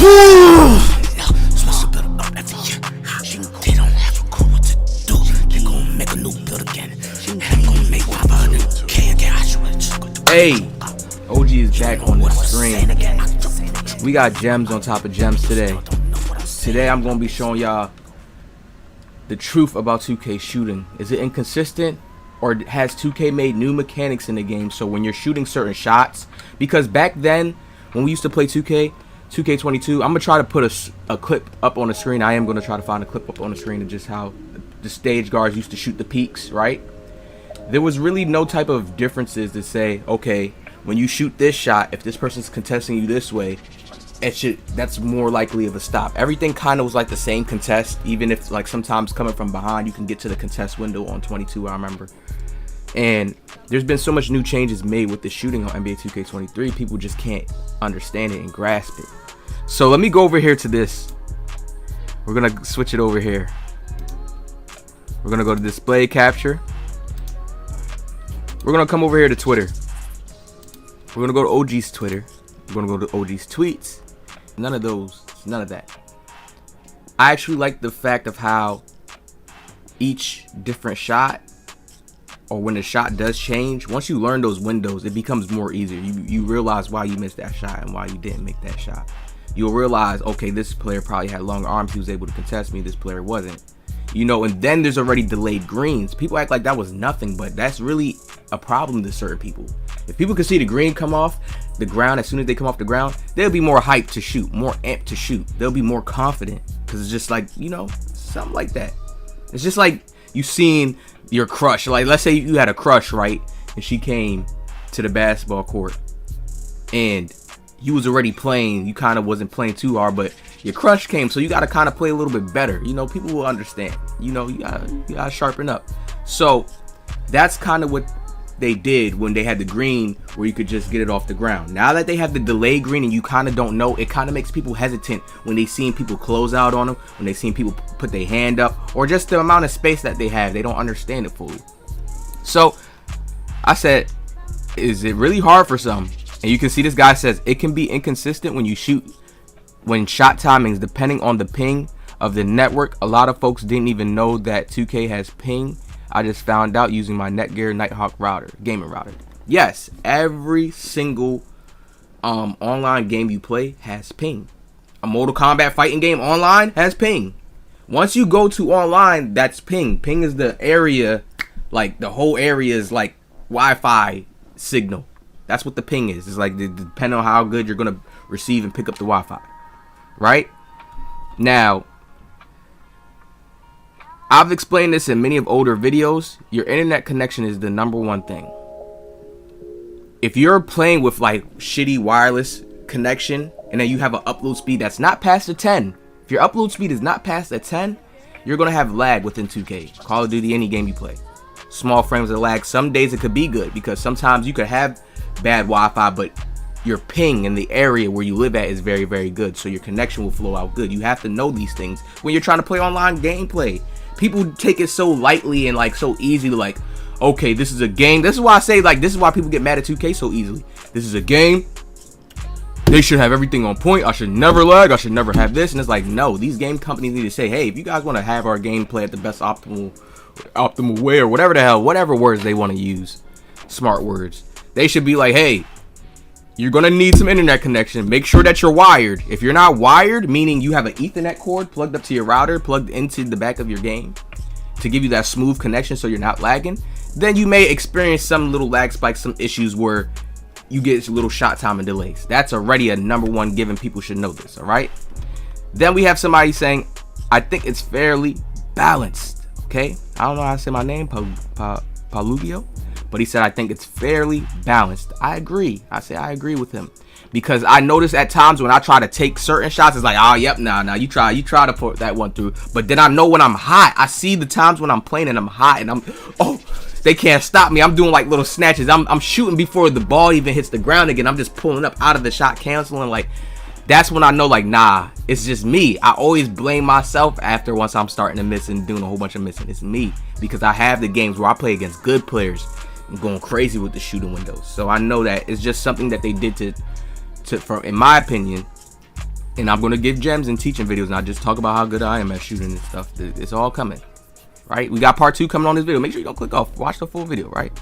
They don't have a clue what to do. They gon' make a new build again. They gon' make Waba and K again. Hey, OG is back on the screen. We got gems on top of gems today. Today I'm gonna be showing y'all the truth about 2K shooting. Is it inconsistent, or has 2K made new mechanics in the game so when you're shooting certain shots? Because back then when we used to play 2K22, I'm gonna try to put a clip up on the screen. I am gonna try to find a clip up on the screen of just how the stage guards used to shoot the peaks, right? There was really no type of differences to say, okay, when you shoot this shot, if this person's contesting you this way, that's more likely of a stop. Everything kind of was like the same contest, even if like sometimes coming from behind you can get to the contest window on 22, I remember. And there's been so much new changes made with the shooting on NBA 2K23, people just can't understand it and grasp it. So let me go over here to this. We're gonna switch it over here. We're gonna go to display capture. We're gonna come over here to Twitter. We're gonna go to OG's Twitter. We're gonna go to OG's tweets. None of those, none of that. I actually like the fact of how each different shot, or when the shot does change, once you learn those windows, it becomes more easier. You realize why you missed that shot and why you didn't make that shot. You'll realize, okay, this player probably had longer arms, he was able to contest me, this player wasn't. You know, and then there's already delayed greens. People act like that was nothing, but that's really a problem to certain people. If people can see the green come off the ground as soon as they come off the ground, they'll be more hyped to shoot, more amped to shoot. They'll be more confident because it's just like, you know, something like that. It's just like you seen your crush. Like, let's say you had a crush, right? And she came to the basketball court and you was already playing. You kind of wasn't playing too hard, but your crush came, so you got to kind of play a little bit better. You know, people will understand. You know, you gotta sharpen up. So that's kind of what they did when they had the green, where you could just get it off the ground. Now that they have the delay green and you kind of don't know, it kind of makes people hesitant when they seen people close out on them, when they seen people put their hand up, or just the amount of space that they have. They don't understand it fully. So I said, is it really hard for some? And you can see this guy says it can be inconsistent when you shoot, when shot timings depending on the ping of the network. A lot of folks didn't even know that 2K has ping. I just found out using my Netgear Nighthawk router, gaming router. Yes, every single online game you play has ping. A Mortal Kombat fighting game online has ping. Once you go to online, that's ping. Ping is the area, like the whole area is like Wi-Fi signal. That's what the ping is. It's like depending on how good you're gonna receive and pick up the Wi-Fi. Right? Now, I've explained this in many of older videos. Your internet connection is the #1 thing. If you're playing with like shitty wireless connection and then you have an upload speed that's not past the 10, if your upload speed is not past the 10, you're gonna have lag within 2K. Call of Duty, any game you play. Small frames of lag. Some days it could be good because sometimes you could have bad Wi-Fi, but your ping in the area where you live at is very, very good, so your connection will flow out good. You have to know these things when you're trying to play online gameplay. People take it so lightly and like so easy to like, okay, this is a game. This is why I say, like, this is why people get mad at 2K so easily. This is a game. They should have everything on point. I should never lag. I should never have this. And it's like, no, these game companies need to say, hey, if you guys want to have our gameplay at the best optimal way, or whatever the hell, whatever words they want to use, smart words, they should be like, hey, you're gonna need some internet connection. Make sure that you're wired. If you're not wired, meaning you have an Ethernet cord plugged up to your router, plugged into the back of your game to give you that smooth connection so you're not lagging, then you may experience some little lag spikes, some issues where you get little shot time and delays. That's already a #1 given. People should know this, all right? Then we have somebody saying, I think it's fairly balanced. Okay, I don't know how to say my name, Palugio, but he said, I think it's fairly balanced. I agree. I say I agree with him, because I notice at times when I try to take certain shots, it's like, oh, yep, nah, you try to put that one through. But then I know when I'm hot, I see the times when I'm playing and I'm hot and they can't stop me. I'm doing like little snatches. I'm shooting before the ball even hits the ground again. I'm just pulling up out of the shot, canceling. Like, that's when I know, like, nah, it's just me. I always blame myself after once I'm starting to miss and doing a whole bunch of missing. It's me, because I have the games where I play against good players and going crazy with the shooting windows. So I know that it's just something that they did to in my opinion, And I'm going to give gems and teaching videos, not just talk about how good I am at shooting and stuff. It's all coming, right? We got part 2 coming on this video. Make sure you don't click off. Watch the full video, right?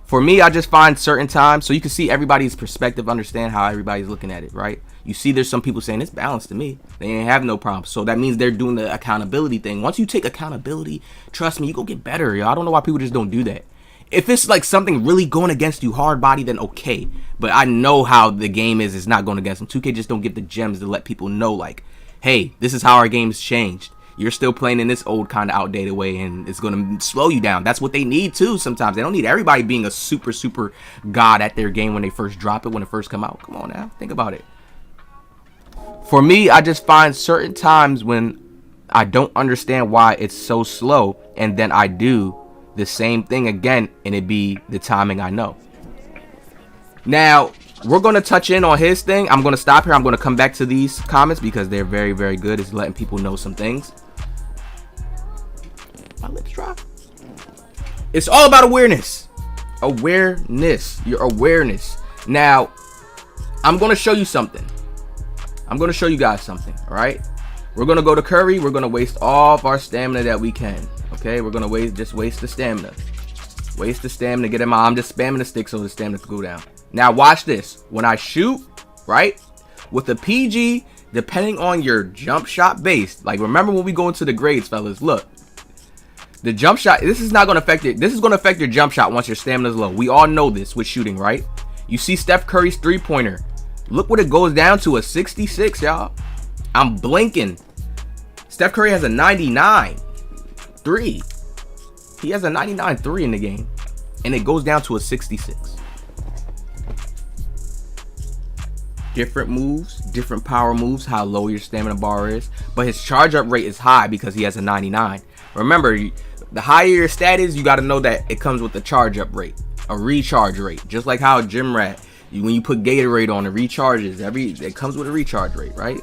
For me, I just find certain times so you can see everybody's perspective, understand how everybody's looking at it, right? You see there's some people saying it's balanced to me. They ain't have no problem. So that means they're doing the accountability thing. Once you take accountability, trust me, you gonna get better, yo. I don't know why people just don't do that. If it's like something really going against you hard body, then okay. But I know how the game is. It's not going against them. 2K just don't give the gems to let people know, like, hey, this is how our game's changed. You're still playing in this old kind of outdated way, and it's going to slow you down. That's what they need, too, sometimes. They don't need everybody being a super, super god at their game when they first drop it, when it first come out. Come on now. Think about it. For me, I just find certain times when I don't understand why it's so slow, and then I do the same thing again, and it be the timing I know. Now, we're going to touch in on his thing. I'm going to stop here. I'm going to come back to these comments because they're very, very good. It's letting people know some things. My lips dry. It's all about awareness. Awareness. Your awareness. Now, I'm going to show you something. I'm going to show you guys something, all right? We're going to go to Curry. We're going to waste all of our stamina that we can. Okay, we're going to just waste the stamina. Waste the stamina, get him out. I'm just spamming the stick so the stamina can go down. Now, watch this. When I shoot, right, with the PG, depending on your jump shot base, like remember when we go into the grades, fellas, look. The jump shot, this is not going to affect it. This is going to affect your jump shot once your stamina is low. We all know this with shooting, right? You see Steph Curry's three-pointer. Look what it goes down to, a 66, y'all. I'm blinking. Steph Curry has a 99.3. He has a 99.3 in the game. And it goes down to a 66. Different moves, different power moves, how low your stamina bar is. But his charge up rate is high because he has a 99. Remember, the higher your stat is, you got to know that it comes with a charge up rate, a recharge rate. Just like how Gym Rat, when you put Gatorade on, it recharges. It comes with a recharge rate, right?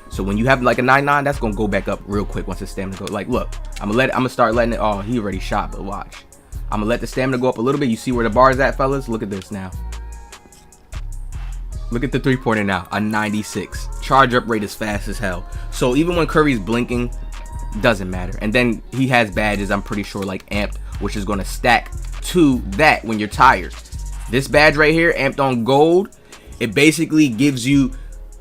So when you have like a 99, that's gonna go back up real quick once the stamina goes. Like, look, I'm gonna start letting it. Oh, he already shot, but watch. I'm gonna let the stamina go up a little bit. You see where the bar is at, fellas? Look at this now. Look at the three-pointer now, a 96. Charge up rate is fast as hell. So even when Curry's blinking, doesn't matter. And then he has badges, I'm pretty sure, like amped, which is gonna stack to that when you're tired. This badge right here, amped on gold, it basically gives you,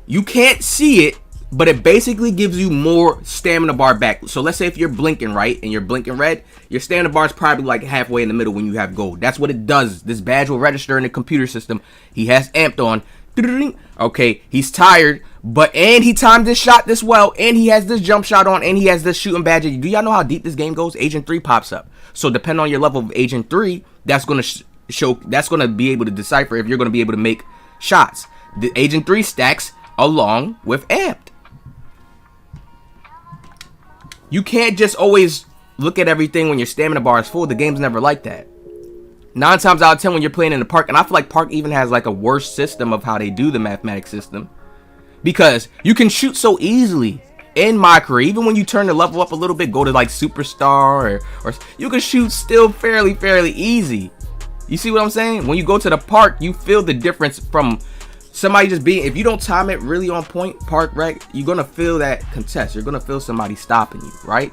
you can't see it, but it basically gives you more stamina bar back. So let's say if you're blinking, right, and you're blinking red, your stamina bar is probably like halfway in the middle when you have gold. That's what it does. This badge will register in the computer system. He has amped on. Okay, he's tired, and he timed this shot this well, and he has this jump shot on, and he has this shooting badge. Do y'all know how deep this game goes? Agent 3 pops up. So depending on your level of Agent 3, that's going to show, that's going to be able to decipher if you're going to be able to make shots. The Agent 3 stacks along with amped. You can't just always look at everything when your stamina bar is full. The game's never like that. 9 times out of 10 when you're playing in the park, and I feel like Park even has like a worse system of how they do the mathematics system, because you can shoot so easily in my career. Even when you turn the level up a little bit, go to like superstar, or you can shoot still fairly easy. You see what I'm saying? When you go to the park, you feel the difference from somebody just being, if you don't time it really on point, park rec, you're gonna feel that contest. You're gonna feel somebody stopping you, right?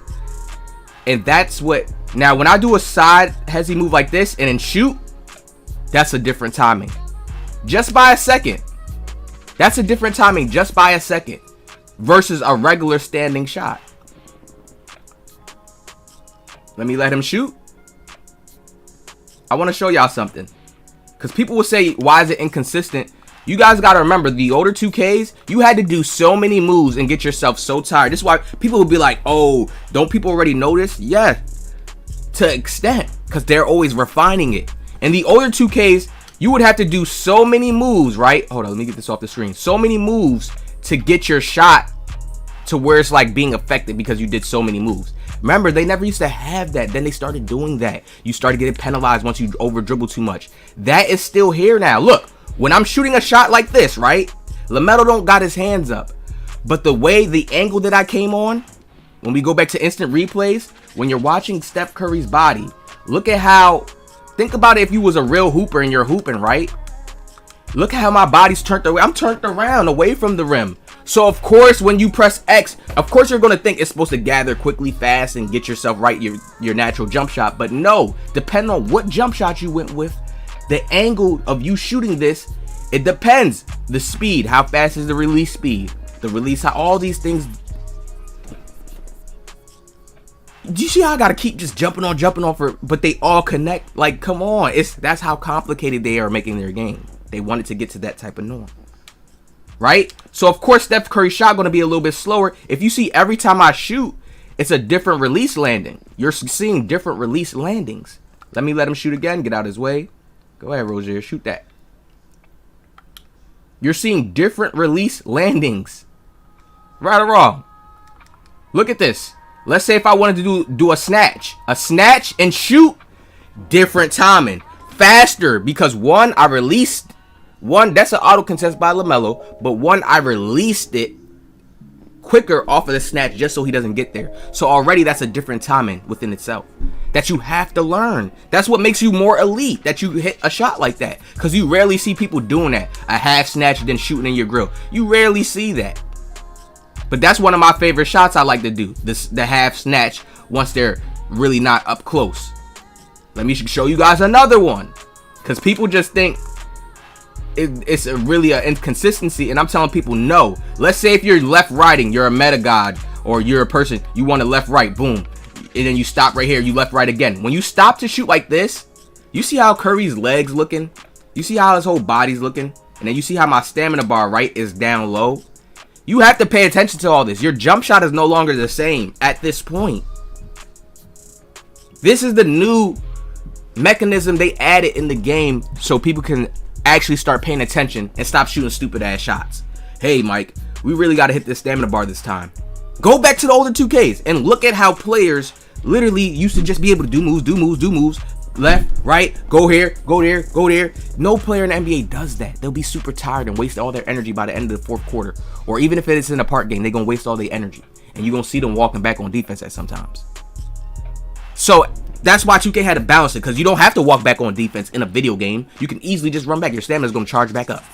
And that's what, now when I do a side hezzy move like this and then shoot, that's a different timing. Just by a second. That's a different timing just by a second versus a regular standing shot. Let me let him shoot. I want to show y'all something, because people will say, why is it inconsistent? You guys got to remember, the older 2Ks, you had to do so many moves and get yourself so tired. This is why people will be like, oh, don't people already know this? Yeah, to an extent, because they're always refining it. In the older 2Ks, you would have to do so many moves, right? Hold on, let me get this off the screen. So many moves to get your shot to where it's like being affected because you did so many moves. Remember, they never used to have that. Then they started doing that. You started getting penalized once you over dribble too much. That is still here now. Look, when I'm shooting a shot like this, right? LaMelo don't got his hands up. But the way, the angle that I came on, when we go back to instant replays, when you're watching Steph Curry's body, look at how, think about it if you was a real hooper and you're hooping, right? Look at how my body's turned away. I'm turned around away from the rim. So of course, when you press X, of course you're gonna think it's supposed to gather quickly, fast, and get yourself right, your natural jump shot. But no, depending on what jump shot you went with, the angle of you shooting this, it depends. The speed, how fast is the release speed, the release, how all these things. Do you see how I gotta keep just jumping on for, but they all connect? Like, come on, that's how complicated they are making their game. They wanted to get to that type of norm, right? So of course Steph Curry's shot gonna be a little bit slower. If you see every time I shoot, it's a different release landing. You're seeing different release landings. Let him shoot again. Get out of his way. Go ahead, Rozier, shoot that. You're seeing different release landings. Right or wrong? Look at this. Let's say if I wanted to do a snatch and shoot, different timing, faster, because one, I released one, that's an auto contest by LaMelo, but one, I released it quicker off of the snatch just so he doesn't get there. So already that's a different timing within itself that you have to learn. That's what makes you more elite, that you hit a shot like that, because you rarely see people doing that, a half snatch then shooting in your grill. You rarely see that. But that's one of my favorite shots I like to do, the half snatch once they're really not up close. Let me show you guys another one, because people just think it's really an inconsistency, and I'm telling people no. Let's say if you're left righting, you're a meta god, or you're a person, you want to left right, boom, and then you stop right here, you left right again. When you stop to shoot like this, you see how Curry's legs looking, you see how his whole body's looking, and then you see how my stamina bar right is down low. You have to pay attention to all this. Your jump shot is no longer the same at this point. This is the new mechanism they added in the game so people can actually start paying attention and stop shooting stupid ass shots. Hey Mike, we really got to hit this stamina bar this time. Go back to the older 2Ks and look at how players literally used to just be able to do moves, left, right, go here, go there, go there. No player in the NBA does that. They'll be super tired and waste all their energy by the end of the fourth quarter. Or even if it's in a part game, they're going to waste all their energy. And you're going to see them walking back on defense at sometimes. So that's why 2K had to balance it, because you don't have to walk back on defense in a video game. You can easily just run back. Your stamina's going to charge back up.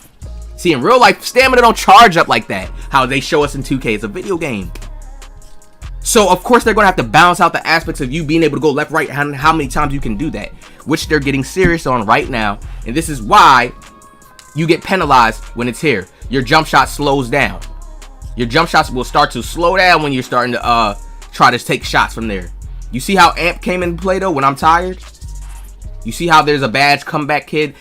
See, in real life, stamina don't charge up like that. How they show us in 2K. It's a video game. So, of course, they're going to have to balance out the aspects of you being able to go left, right, and how many times you can do that, which they're getting serious on right now. And this is why you get penalized when it's here. Your jump shot slows down. Your jump shots will start to slow down when you're starting to try to take shots from there. You see how Amp came into play, though, when I'm tired? You see how there's a badge comeback kid?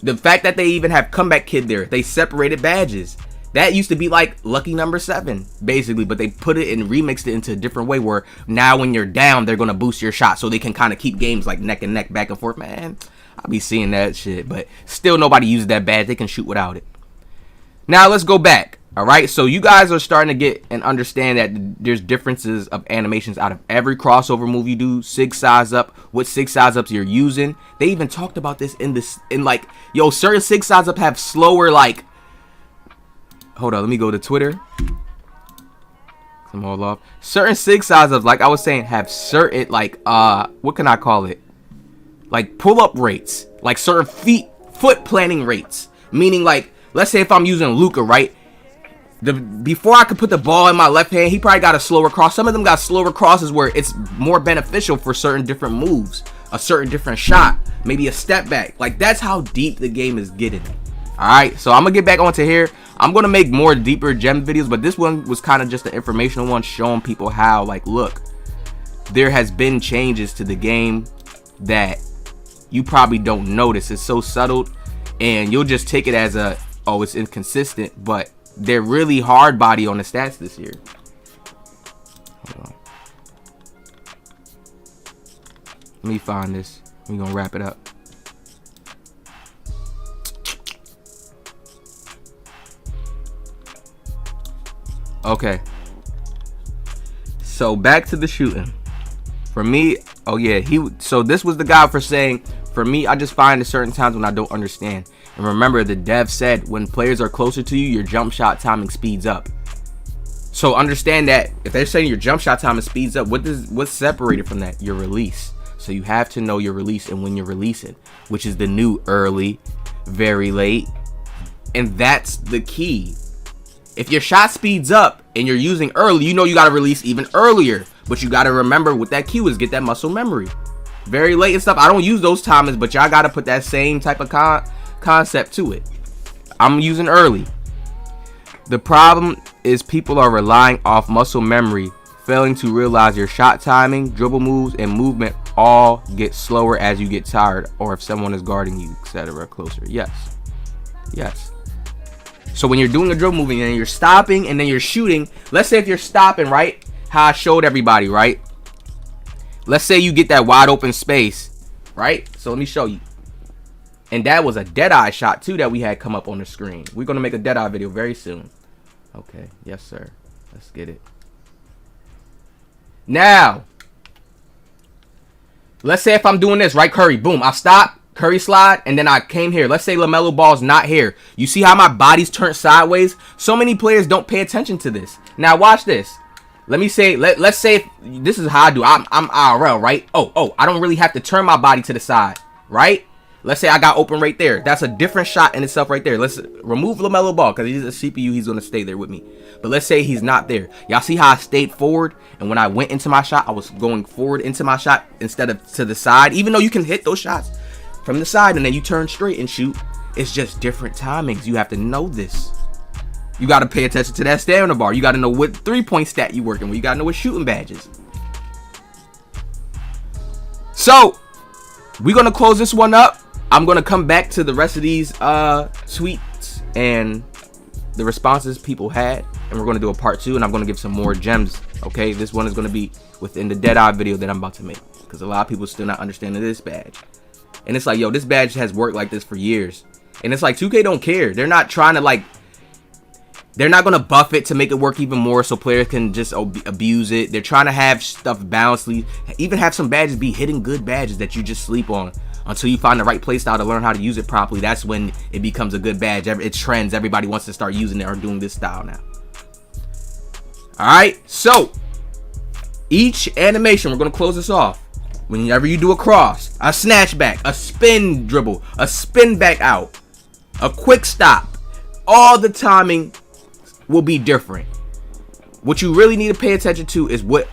The fact that they even have comeback kid there, they separated badges. That used to be like lucky number 7, basically, but they put it and remixed it into a different way where now when you're down, they're going to boost your shot so they can kind of keep games like neck and neck, back and forth. Man, I'll be seeing that shit, but still nobody uses that badge. They can shoot without it. Now let's go back. All right, so you guys are starting to get and understand that there's differences of animations out of every crossover move you do, sig size up, what sig size ups you're using. They even talked about this in like, yo, certain sig size up have slower, like, hold on, let me go to Twitter. I'm all off. Certain sig size ups, like I was saying, have certain, like, what can I call it? Like pull up rates, like certain foot planting rates. Meaning, like, let's say if I'm using Luka, right? Before I could put the ball in my left hand, he probably got a slower cross. Some of them got slower crosses where it's more beneficial for certain different moves, a certain different shot, maybe a step back. Like, that's how deep the game is getting. All right, so I'm gonna get back onto here. I'm gonna make more deeper gem videos, but this one was kind of just an informational one, showing people how, like, look, there has been changes to the game that you probably don't notice. It's so subtle, and you'll just take it as a, oh, it's inconsistent, but they're really hard body on the stats this year. Hold on. Let me find this. We're gonna wrap it up. Okay. So back to the shooting. For me, oh yeah, so this was the guy for saying, for me, I just find at certain times when I don't understand. And remember, the dev said when players are closer to you, your jump shot timing speeds up. So understand that if they're saying your jump shot timing speeds up, what's separated from that? Your release. So you have to know your release and when you're releasing, which is the new early, very late. And that's the key. If your shot speeds up and you're using early, you know you got to release even earlier. But you got to remember what that cue is. Get that muscle memory. Very late and stuff. I don't use those timers, but y'all got to put that same type of concept to it. I'm using early. The problem is people are relying off muscle memory, failing to realize your shot timing, dribble moves, and movement all get slower as you get tired, or if someone is guarding you, etc. closer. Yes. Yes. So when you're doing a dribble move and you're stopping and then you're shooting, let's say if you're stopping, right? How I showed everybody, right? Let's say you get that wide open space, right? So let me show you. And that was a dead eye shot too that we had come up on the screen. We're going to make a dead eye video very soon. Okay. Yes, sir. Let's get it. Now, let's say if I'm doing this, right, Curry, boom, I stop, Curry slide, and then I came here. Let's say LaMelo Ball's not here. You see how my body's turned sideways? So many players don't pay attention to this. Now, watch this. Let me say, let's say if, this is how I do. I'm IRL, right? Oh, I don't really have to turn my body to the side, right? Let's say I got open right there. That's a different shot in itself right there. Let's remove LaMelo Ball because he's a CPU. He's going to stay there with me. But let's say he's not there. Y'all see how I stayed forward? And when I went into my shot, I was going forward into my shot instead of to the side. Even though you can hit those shots from the side and then you turn straight and shoot. It's just different timings. You have to know this. You got to pay attention to that stamina bar. You got to know what 3-point stat you working with. You got to know what shooting badges. So, we're going to close this one up. I'm going to come back to the rest of these tweets and the responses people had. And we're going to do a part 2. And I'm going to give some more gems. Okay, this one is going to be within the Dead Eye video that I'm about to make. Because a lot of people still not understanding this badge. And it's like, yo, this badge has worked like this for years. And it's like 2K don't care. They're not trying to like... They're not going to buff it to make it work even more so players can just abuse it. They're trying to have stuff balancedly. Even have some badges be hidden good badges that you just sleep on until you find the right play style to learn how to use it properly. That's when it becomes a good badge. It trends. Everybody wants to start using it or doing this style now. Alright, so each animation, we're going to close this off. Whenever you do a cross, a snatch back, a spin dribble, a spin back out, a quick stop, all the timing will be different. What you really need to pay attention to is what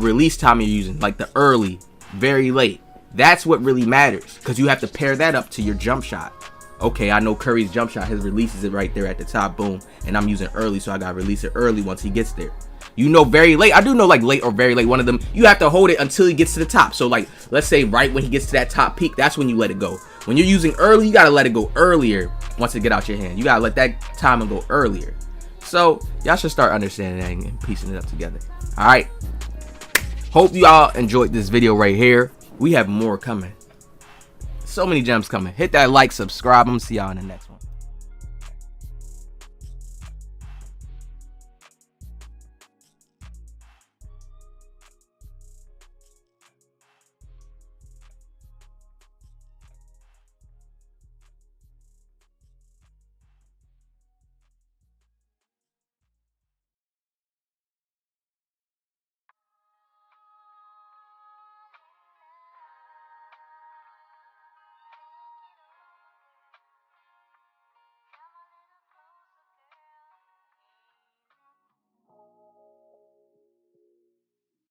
release time you're using, like the early, very late. That's what really matters because you have to pair that up to your jump shot. Okay, I know Curry's jump shot, his releases it right there at the top, boom, and I'm using early, so I gotta release it early once he gets there. You know, very late. I do know like late or very late. One of them, you have to hold it until he gets to the top. So like, let's say right when he gets to that top peak, that's when you let it go. When you're using early, you gotta let it go earlier once it get out your hand. You gotta let that timing go earlier. So y'all should start understanding that and piecing it up together. All right. Hope you all enjoyed this video right here. We have more coming. So many gems coming. Hit that like, subscribe. I'm gonna see y'all in the next one.